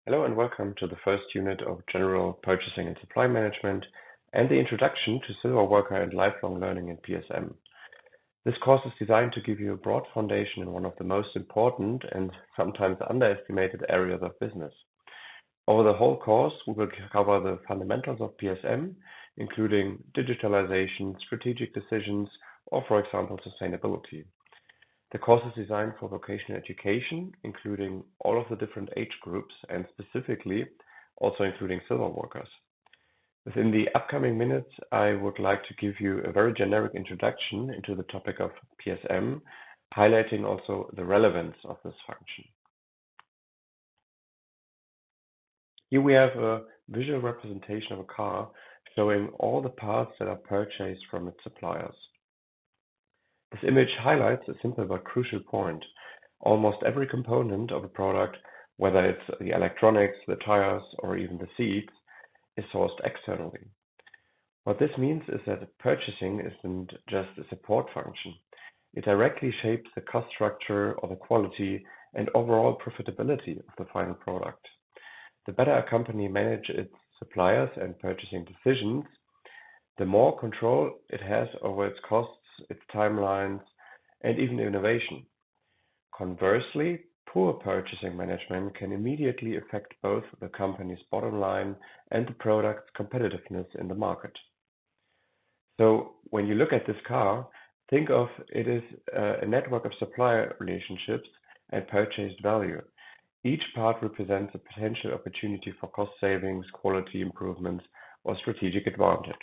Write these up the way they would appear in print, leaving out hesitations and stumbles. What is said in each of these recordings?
Hello and welcome to the first unit of General Purchasing and Supply Management and the Introduction to Silver Worker and Lifelong Learning in PSM. This course is designed to give you a broad foundation in one of the most important and sometimes underestimated areas of business. Over the whole course, we will cover the fundamentals of PSM, including digitalization, strategic decisions, or for example, sustainability. The course is designed for vocational education, including all of the different age groups and specifically also including silver workers. Within the upcoming minutes, I would like to give you a very generic introduction into the topic of PSM, highlighting also the relevance of this function. Here we have a visual representation of a car showing all the parts that are purchased from its suppliers. This image highlights a simple but crucial point. Almost every component of a product, whether it's the electronics, the tires, or even the seats, is sourced externally. What this means is that purchasing isn't just a support function. It directly shapes the cost structure or the quality and overall profitability of the final product. The better a company manages its suppliers and purchasing decisions, the more control it has over its costs, its timelines, and even innovation. Conversely, poor purchasing management can immediately affect both the company's bottom line and the product's competitiveness in the market. So when you look at this car, think of it as a network of supplier relationships and purchased value. Each part represents a potential opportunity for cost savings, quality improvements, or strategic advantage.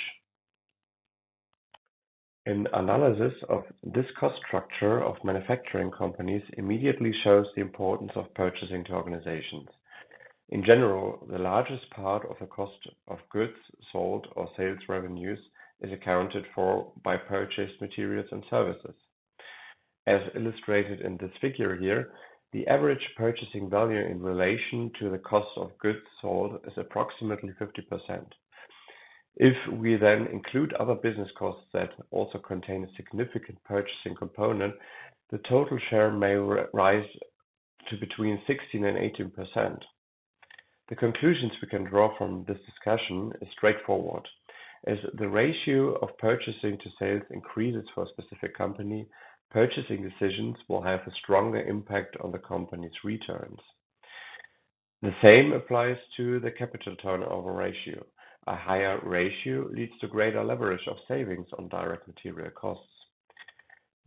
An analysis of this cost structure of manufacturing companies immediately shows the importance of purchasing to organizations. In general, the largest part of the cost of goods sold or sales revenues is accounted for by purchased materials and services. As illustrated in this figure here, the average purchasing value in relation to the cost of goods sold is approximately 50%. If we then include other business costs that also contain a significant purchasing component, the total share may rise to between 16 and 18%. The conclusions we can draw from this discussion is straightforward. As the ratio of purchasing to sales increases for a specific company, purchasing decisions will have a stronger impact on the company's returns. The same applies to the capital turnover ratio. A higher ratio leads to greater leverage of savings on direct material costs.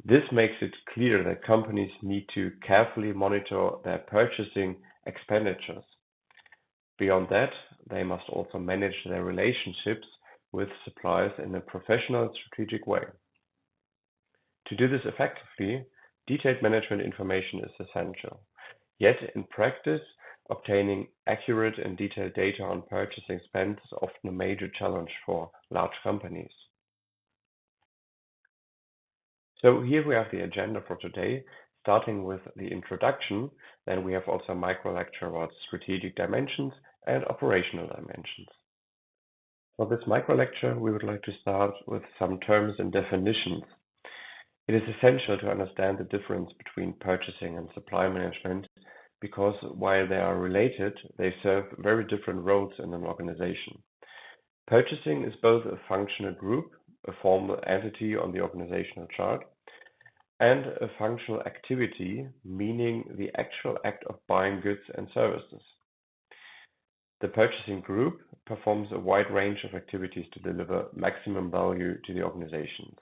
This makes it clear that companies need to carefully monitor their purchasing expenditures. Beyond that, they must also manage their relationships with suppliers in a professional and strategic way. To do this effectively, detailed management information is essential. Yet in practice, obtaining accurate and detailed data on purchasing spend is often a major challenge for large companies. So here we have the agenda for today, starting with the introduction. Then we have also a micro lecture about strategic dimensions and operational dimensions. For this micro lecture, we would like to start with some terms and definitions. It is essential to understand the difference between purchasing and supply management because while they are related, they serve very different roles in an organization. Purchasing is both a functional group, a formal entity on the organizational chart, and a functional activity, meaning the actual act of buying goods and services. The purchasing group performs a wide range of activities to deliver maximum value to the organizations.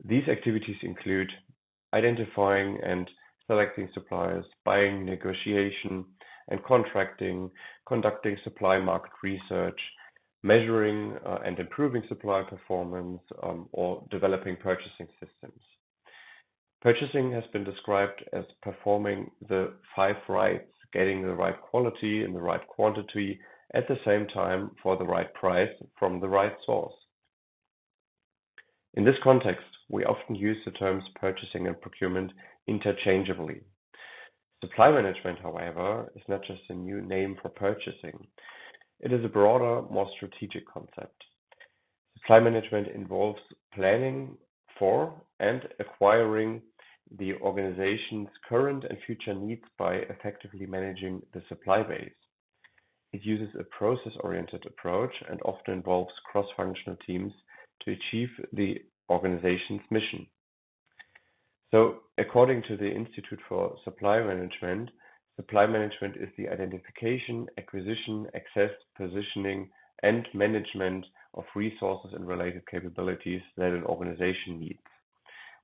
These activities include identifying and selecting suppliers, buying, negotiation, and contracting, conducting supply market research, measuring and improving supply performance, or developing purchasing systems. Purchasing has been described as performing the 5 rights, getting the right quality in the right quantity at the same time for the right price from the right source. In this context, we often use the terms purchasing and procurement interchangeably. Supply management, however, is not just a new name for purchasing. It is a broader, more strategic concept. Supply management involves planning for and acquiring the organization's current and future needs by effectively managing the supply base. It uses a process-oriented approach and often involves cross-functional teams to achieve the organization's mission. So, according to the Institute for Supply Management is the identification, acquisition, access, positioning, and management of resources and related capabilities that an organization needs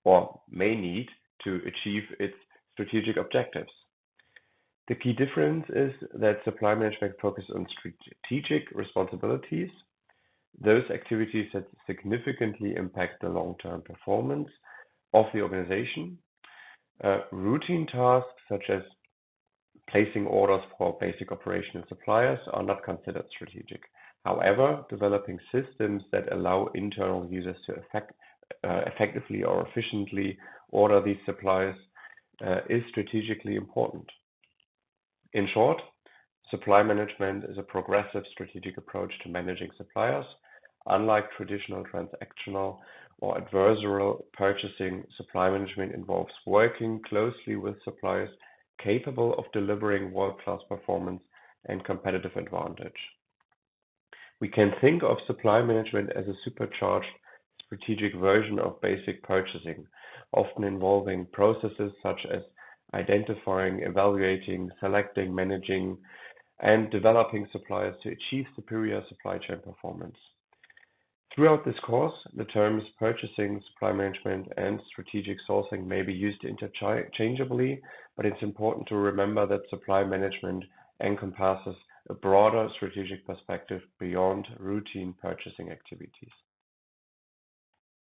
or may need to achieve its strategic objectives. The key difference is that supply management focuses on strategic responsibilities, those activities that significantly impact the long-term performance of the organization. Routine tasks such as placing orders for basic operational suppliers are not considered strategic. However, developing systems that allow internal users to effectively or efficiently order these supplies is strategically important. In short, supply management is a progressive strategic approach to managing suppliers. Unlike traditional transactional or adversarial purchasing, supply management involves working closely with suppliers capable of delivering world-class performance and competitive advantage. We can think of supply management as a supercharged strategic version of basic purchasing, often involving processes such as identifying, evaluating, selecting, managing, and developing suppliers to achieve superior supply chain performance. Throughout this course, the terms purchasing, supply management, and strategic sourcing may be used interchangeably, but it's important to remember that supply management encompasses a broader strategic perspective beyond routine purchasing activities.